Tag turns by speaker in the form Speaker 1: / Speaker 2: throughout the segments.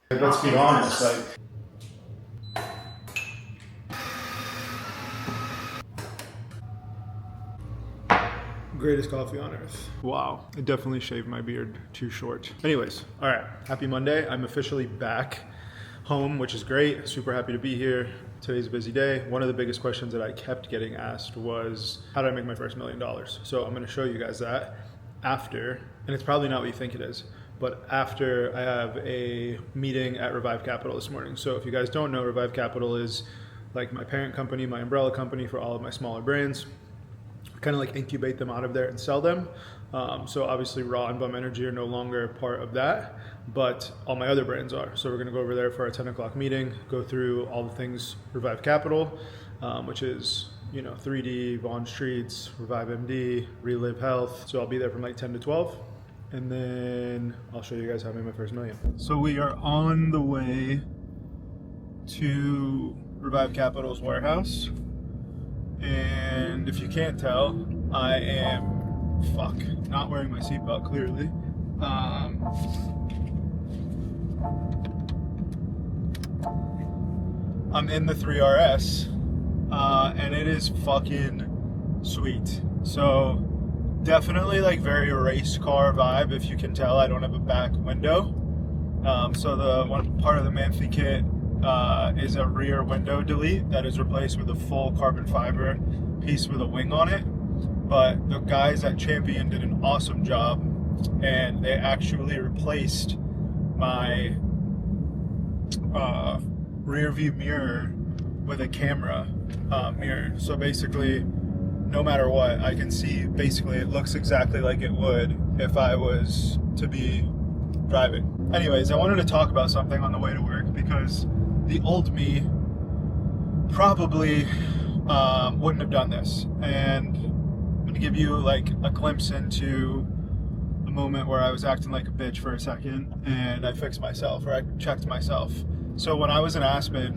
Speaker 1: Let's be honest, like. Greatest coffee on earth. Wow, I definitely shaved my beard too short. Anyways, all right, happy Monday. I'm officially back home, which is great. Super happy to be here. Today's a busy day. One of the biggest questions that I kept getting asked was, how did I make my first $1 million? So I'm gonna show you guys that after, and it's probably not what you think it is, but after I have a meeting at Revive Capital this morning. So if you guys don't know, Revive Capital is like my parent company, my umbrella company for all of my smaller brands. Kind of like incubate them out of there and sell them. So obviously Raw and Bum Energy are no longer part of that, but all my other brands are. So we're gonna go over there for our 10 o'clock meeting, go through all the things Revive Capital, which is 3D, Vaughn Streets, Revive MD, Relive Health. So I'll be there from like 10 to 12. And then I'll show you guys how I made my first $1 million. So we are on the way to Revive Capital's warehouse. And if you can't tell, I am, not wearing my seatbelt clearly. I'm in the 3RS, and it is fucking sweet. So definitely like very race car vibe. If you can tell, I don't have a back window. So the one part of the manthey kit is a rear window delete that is replaced with a full carbon fiber piece with a wing on it. But the guys at Champion did an awesome job, and they actually replaced my rear view mirror with a camera mirror. So basically, no matter what, I can see, basically it looks exactly like it would if I was to be driving. Anyways, I wanted to talk about something on the way to work, because the old me probably wouldn't have done this. And I'm gonna give you like a glimpse into a moment where I was acting like a bitch for a second, and I fixed myself, or I checked myself. So when I was in Aspen,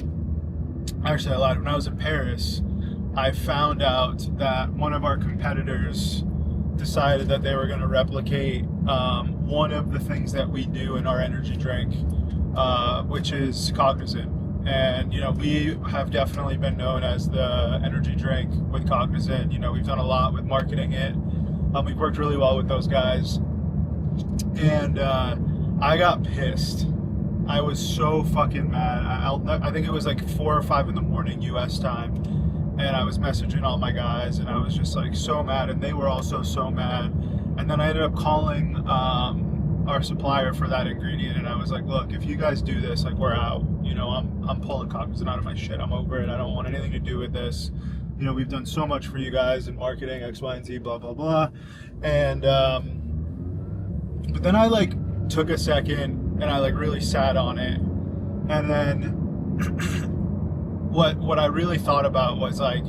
Speaker 1: actually I lied, when I was in Paris, I found out that one of our competitors decided that they were going to replicate one of the things that we do in our energy drink, which is Cognizant. And we have definitely been known as the energy drink with Cognizant. We've done a lot with marketing it. We've worked really well with those guys, and I got pissed. I was so fucking mad. I think it was like 4 or 5 in the morning US time, and I was messaging all my guys, and I was just like so mad, and they were also so mad. And then I ended up calling our supplier for that ingredient, and I was like, look, if you guys do this, like, we're out. I'm pulling Cognizant out of my shit. I'm over it. I don't want anything to do with this. We've done so much for you guys in marketing, X, Y, and Z, blah, blah, blah. And but then I like took a second, and I like really sat on it, and then what I really thought about was, like,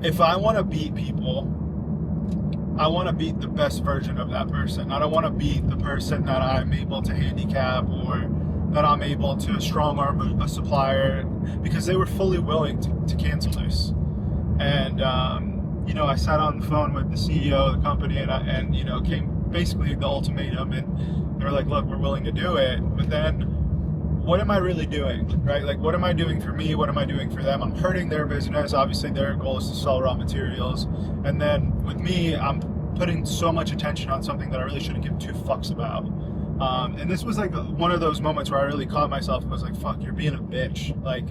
Speaker 1: if I want to beat people, I want to beat the best version of that person. I don't want to beat the person that I'm able to handicap, or that I'm able to strong arm a supplier, because they were fully willing to cancel this. And I sat on the phone with the CEO of the company, and came basically the ultimatum, and they were like, look, we're willing to do it, but then what am I really doing, right? Like, what am I doing for me? What am I doing for them? I'm hurting their business. Obviously, their goal is to sell raw materials. And then with me, I'm putting so much attention on something that I really shouldn't give 2 fucks about. And this was like one of those moments where I really caught myself and was like, fuck, you're being a bitch. Like,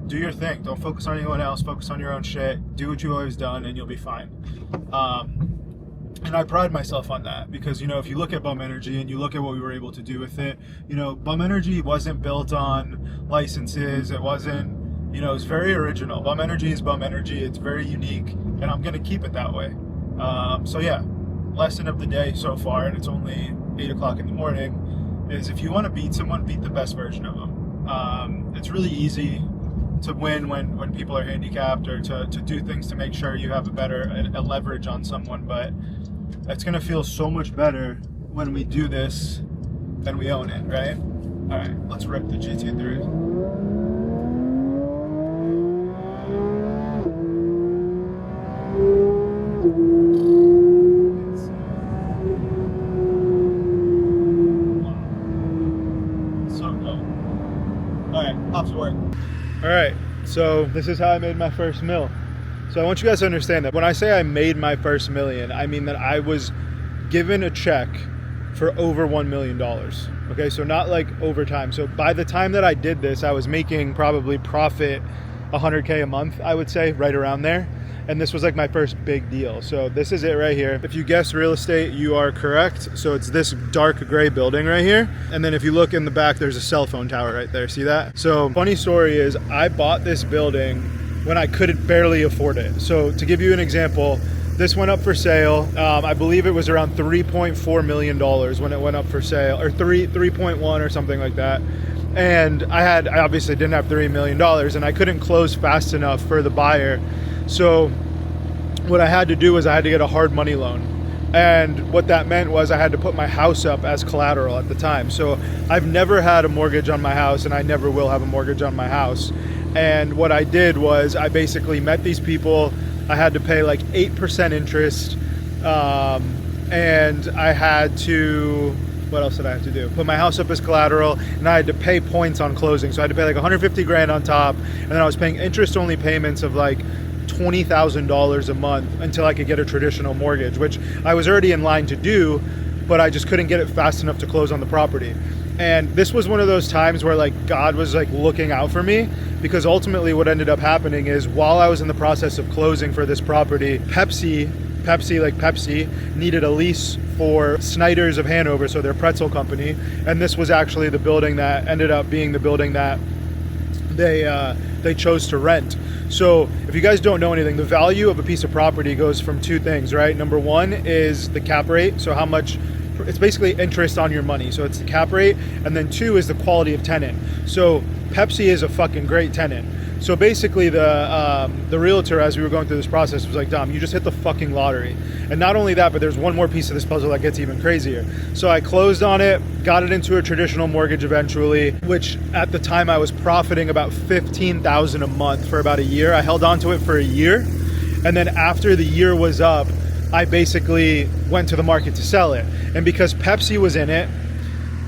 Speaker 1: do your thing. Don't focus on anyone else. Focus on your own shit. Do what you've always done, and you'll be fine. And I pride myself on that, because, if you look at Bum Energy and you look at what we were able to do with it, Bum Energy wasn't built on licenses. It wasn't, it's very original. Bum Energy is Bum Energy. It's very unique, and I'm going to keep it that way. So yeah, lesson of the day so far, and it's only 8 o'clock in the morning, is if you want to beat someone, beat the best version of them. It's really easy to win when people are handicapped, or to do things to make sure you have a leverage on someone, but it's going to feel so much better when we do this and we own it, right? All right, let's rip the GT3. So dope. right, off to work. All right, so this is how I made my first mil. So I want you guys to understand that when I say I made my first million, I mean that I was given a check for over $1 million. Okay, so not like overtime. So by the time that I did this, I was making probably profit 100K a month, I would say, right around there. And this was like my first big deal. So this is it right here. If you guessed real estate, you are correct. So it's this dark gray building right here. And then if you look in the back, there's a cell phone tower right there. See that? So funny story is I bought this building when I couldn't barely afford it. So to give you an example, this went up for sale. I believe it was around $3.4 million when it went up for sale, or 3.1 or something like that. And I obviously didn't have $3 million and I couldn't close fast enough for the buyer. So what I had to do was I had to get a hard money loan. And what that meant was I had to put my house up as collateral at the time. So I've never had a mortgage on my house and I never will have a mortgage on my house. And what I did was I basically met these people. I had to pay like 8% interest. And I had to, what else did I have to do? Put my house up as collateral, and I had to pay points on closing. So I had to pay like 150 grand on top. And then I was paying interest only payments of like $20,000 a month until I could get a traditional mortgage, which I was already in line to do, but I just couldn't get it fast enough to close on the property. And this was one of those times where like God was like looking out for me, because ultimately what ended up happening is while I was in the process of closing for this property, Pepsi needed a lease for Snyder's of Hanover, so their pretzel company. And this was actually the building that ended up being the building that they chose to rent. So if you guys don't know anything, the value of a piece of property goes from two things, right? Number one is the cap rate. So how much, it's basically interest on your money. So it's the cap rate. And then two is the quality of tenant. So Pepsi is a fucking great tenant. So basically the realtor, as we were going through this process, was like, Dom, you just hit the fucking lottery. And not only that, but there's one more piece of this puzzle that gets even crazier. So I closed on it, got it into a traditional mortgage eventually, which at the time I was profiting about $15,000 a month for about a year. I held on to it for a year. And then after the year was up, I basically went to the market to sell it. And because Pepsi was in it,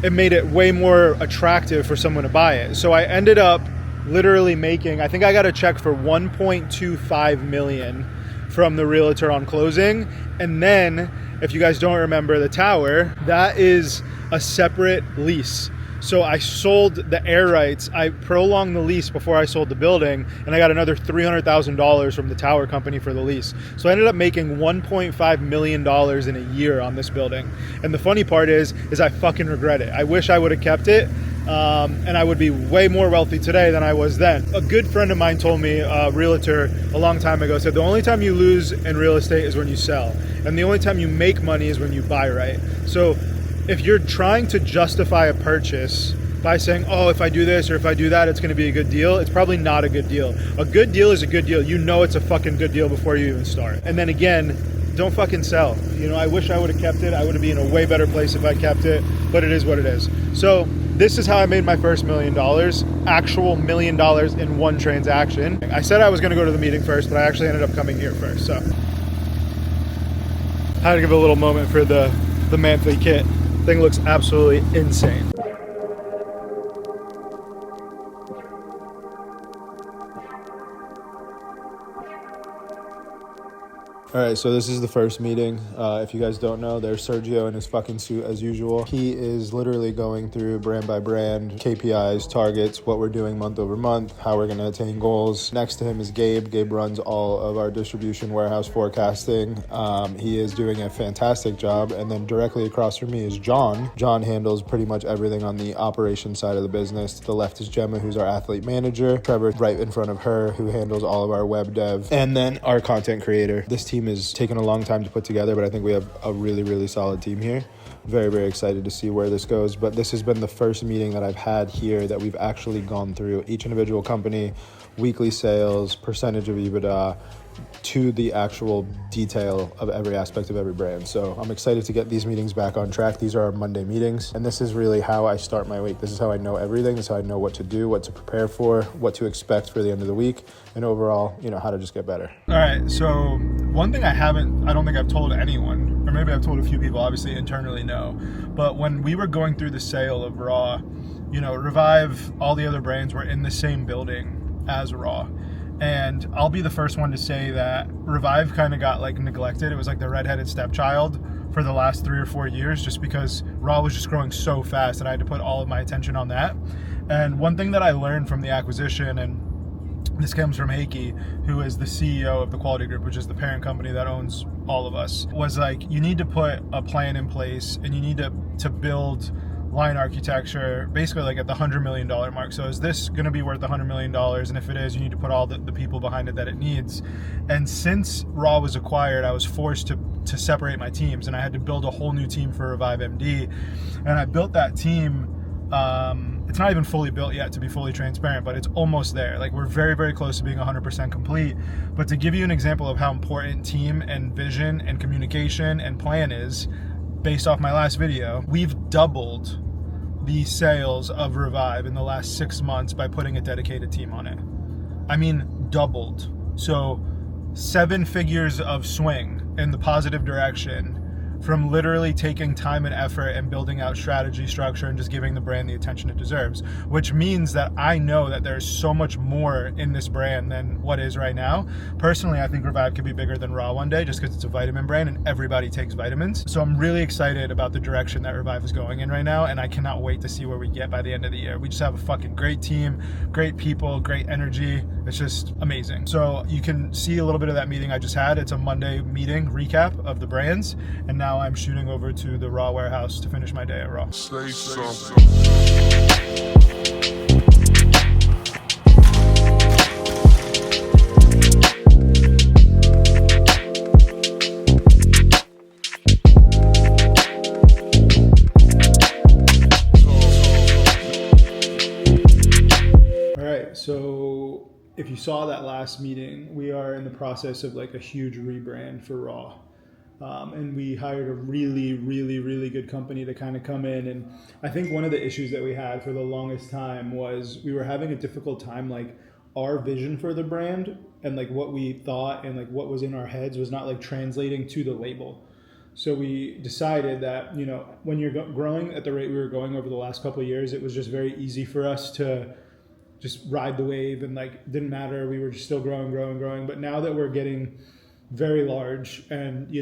Speaker 1: it made it way more attractive for someone to buy it. So I ended up literally making, I think I got a check for 1.25 million from the realtor on closing. And then if you guys don't remember the tower, that is a separate lease. So I sold the air rights. I prolonged the lease before I sold the building, and I got another $300,000 from the tower company for the lease. So I ended up making $1.5 million in a year on this building. And the funny part is I fucking regret it. I wish I would have kept it. And I would be way more wealthy today than I was then. A good friend of mine told me, a realtor a long time ago, said the only time you lose in real estate is when you sell. And the only time you make money is when you buy right. So if you're trying to justify a purchase by saying, oh, if I do this or if I do that, it's going to be a good deal, it's probably not a good deal. A good deal is a good deal. You know it's a fucking good deal before you even start. And then again, don't fucking sell. You know, I wish I would have kept it. I would have been in a way better place if I kept it, but it is what it is. So this is how I made my first $1 million, actual $1 million in one transaction. I said I was going to go to the meeting first, but I actually ended up coming here first. So I had to give a little moment for the manthey kit. Thing looks absolutely insane. All right, so this is the first meeting. If you guys don't know, there's Sergio in his fucking suit as usual. He is literally going through brand by brand, KPIs, targets, what we're doing month over month, how we're gonna attain goals. Next to him is Gabe. Gabe runs all of our distribution warehouse forecasting. He is doing a fantastic job. And then directly across from me is John. John handles pretty much everything on the operations side of the business. To the left is Gemma, who's our athlete manager. Trevor right in front of her, who handles all of our web dev. And then our content creator. This team is taking a long time to put together, but I think we have a really, really solid team here. Very, very excited to see where this goes. But this has been the first meeting that I've had here that we've actually gone through each individual company, weekly sales, percentage of EBITDA, to the actual detail of every aspect of every brand. So I'm excited to get these meetings back on track. These are our Monday meetings, and this is really how I start my week. This is how I know everything. This is how I know what to do, what to prepare for, what to expect for the end of the week, and overall, you know, how to just get better. All right, so one thing I don't think I've told anyone, or maybe I've told a few people, obviously internally no, but when we were going through the sale of Raw, Revive, all the other brands were in the same building as Raw. And I'll be the first one to say that Revive kind of got like neglected. It was like the redheaded stepchild for the last 3 or 4 years, just because Raw was just growing so fast and I had to put all of my attention on that. And one thing that I learned from the acquisition, and this comes from Heikki, who is the CEO of the Quality Group, which is the parent company that owns all of us, was like, you need to put a plan in place and you need to build line architecture basically like at the $100 million mark. So is this going to be worth $100 million? And if it is, you need to put all the people behind it that it needs. And since Raw was acquired, I was forced to separate my teams, and I had to build a whole new team for Revive MD. And I built that team. It's not even fully built yet, to be fully transparent, but it's almost there. Like, we're very, very close to being 100% complete. But to give you an example of how important team and vision and communication and plan is, based off my last video, we've doubled the sales of Revive in the last 6 months by putting a dedicated team on it. I mean, doubled. So 7 figures of swing in the positive direction from literally taking time and effort and building out strategy, structure, and just giving the brand the attention it deserves, which means that I know that there's so much more in this brand than what is right now. Personally, I think Revive could be bigger than Raw one day, just because it's a vitamin brand and everybody takes vitamins. So I'm really excited about the direction that Revive is going in right now, and I cannot wait to see where we get by the end of the year. We just have a fucking great team, great people, great energy. It's just amazing. So you can see a little bit of that meeting I just had. It's a Monday meeting recap of the brands, and now I'm shooting over to the Raw warehouse to finish my day at Raw.
Speaker 2: Say something.
Speaker 1: All right, so if you saw that last meeting, we are in the process of like a huge rebrand for Raw. And we hired a really, really, really good company to kind of come in. And I think one of the issues that we had for the longest time was we were having a difficult time, like our vision for the brand and like what we thought and like what was in our heads was not like translating to the label. So we decided that, when you're growing at the rate we were going over the last couple of years, it was just very easy for us to just ride the wave and like, didn't matter. We were just still growing. But now that we're getting very large and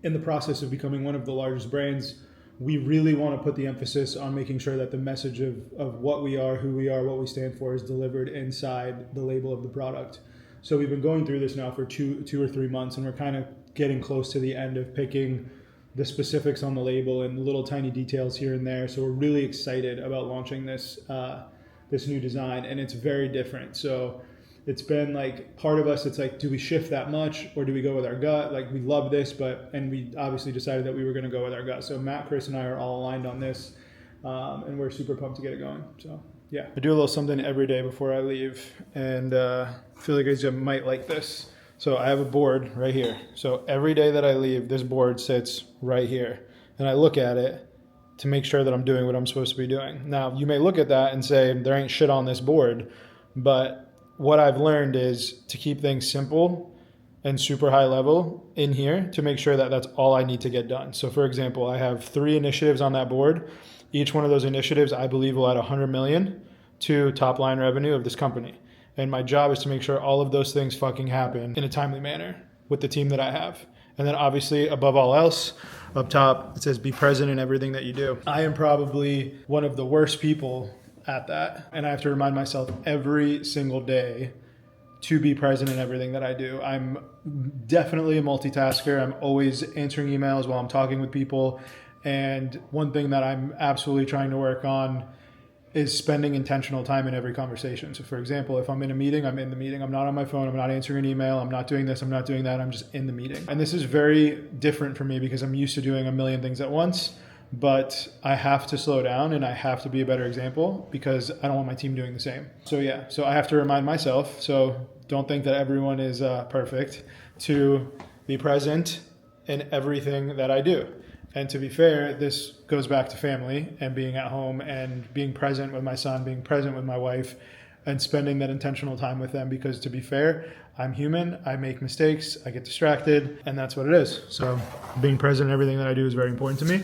Speaker 1: in the process of becoming one of the largest brands, we really want to put the emphasis on making sure that the message of what we are, who we are, what we stand for is delivered inside the label of the product. So we've been going through this now for two or 3 months, and we're kind of getting close to the end of picking the specifics on the label and little tiny details here and there. So we're really excited about launching this new design, and it's very different. So it's been like part of us, it's like, do we shift that much or do we go with our gut? Like, we love this, and we obviously decided that we were going to go with our gut. So Matt, Chris, and I are all aligned on this, and we're super pumped to get it going. So yeah, I do a little something every day before I leave, and I feel like you guys might like this. So I have a board right here. So every day that I leave, this board sits right here, and I look at it to make sure that I'm doing what I'm supposed to be doing. Now, you may look at that and say, there ain't shit on this board, but what I've learned is to keep things simple and super high level in here to make sure that that's all I need to get done. So for example, I have 3 initiatives on that board. Each one of those initiatives, I believe, will add 100 million to top line revenue of this company. And my job is to make sure all of those things fucking happen in a timely manner with the team that I have. And then obviously, above all else, up top, it says be present in everything that you do. I am probably one of the worst people at that, and I have to remind myself every single day to be present in everything that I do. I'm definitely a multitasker. I'm always answering emails while I'm talking with people, and one thing that I'm absolutely trying to work on is spending intentional time in every conversation. So for example, if I'm in a meeting, I'm in the meeting. I'm not on my phone. I'm not answering an email. I'm not doing this. I'm not doing that. I'm just in the meeting. And this is very different for me because I'm used to doing a million things at once. But I have to slow down and I have to be a better example because I don't want my team doing the same. So I have to remind myself, so don't think that everyone is perfect, to be present in everything that I do. And to be fair, this goes back to family and being at home and being present with my son, being present with my wife, and spending that intentional time with them because, to be fair, I'm human, I make mistakes, I get distracted, and that's what it is. So being present in everything that I do is very important to me.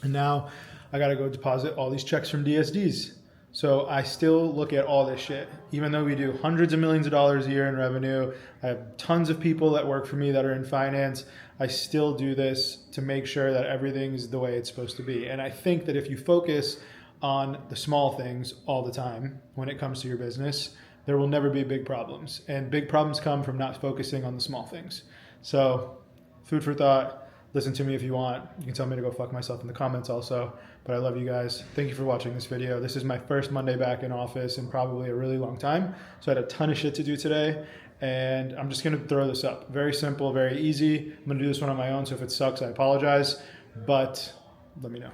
Speaker 1: And now I got to go deposit all these checks from DSDs. So I still look at all this shit. Even though we do hundreds of millions of dollars a year in revenue, I have tons of people that work for me that are in finance. I still do this to make sure that everything's the way it's supposed to be. And I think that if you focus on the small things all the time when it comes to your business, there will never be big problems. And big problems come from not focusing on the small things. So food for thought. Listen to me if you want. You can tell me to go fuck myself in the comments also. But I love you guys. Thank you for watching this video. This is my first Monday back in office in probably a really long time. So I had a ton of shit to do today. And I'm just going to throw this up. Very simple, very easy. I'm going to do this one on my own. So if it sucks, I apologize. But let me know.